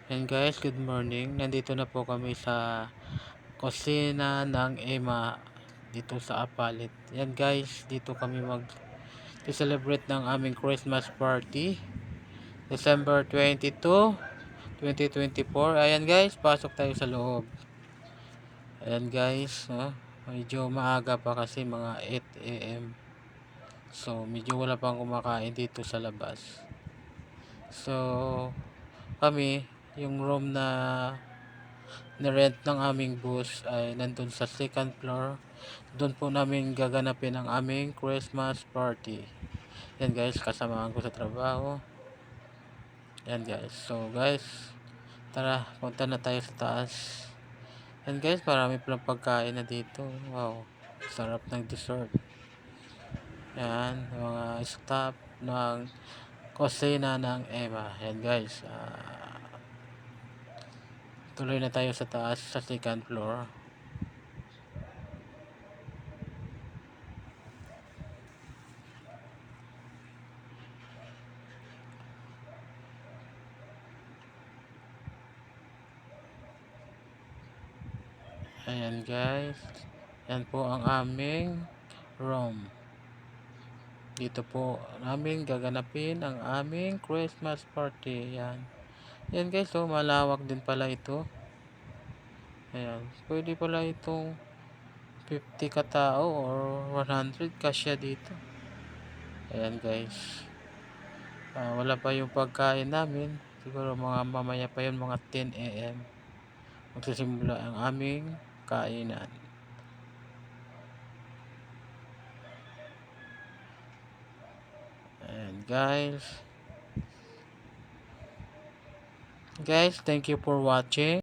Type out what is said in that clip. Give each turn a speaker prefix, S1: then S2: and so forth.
S1: And guys, good morning. Nandito na po kami sa kusina ng Emma dito sa Apalit. Yan guys, dito kami mag-celebrate ng aming Christmas party. December 22, 2024. Ayan guys, pasok tayo sa loob. Ayan guys, medyo maaga pa kasi mga 8 AM. So, medyo wala pang kumakain dito sa labas. So, kami, yung room na rent ng aming bus ay nandun sa second floor. Doon po namin gaganapin ang aming Christmas party. Yan guys, kasamaan ko sa trabaho. Yan guys. So guys, tara, punta na tayo sa taas. Yan guys, marami palang pagkain na dito. Wow, sarap ng dessert. Yan, mga staff ng kusina ng Emma. Yan guys, tuloy na tayo sa taas sa second floor. Ayan guys, yan po ang aming room. Dito po namin gaganapin ang aming Christmas party. Yan. Yan guys, oh, malawak din pala ito. Ayan. Pwede pala itong 50 katao or 100 kasya dito. Ayan guys. Wala pa yung pagkain namin. Siguro mga mamaya pa yun, mga 10 AM. Magsisimula ang aming kainan. Ayan guys. Guys, thank you for watching.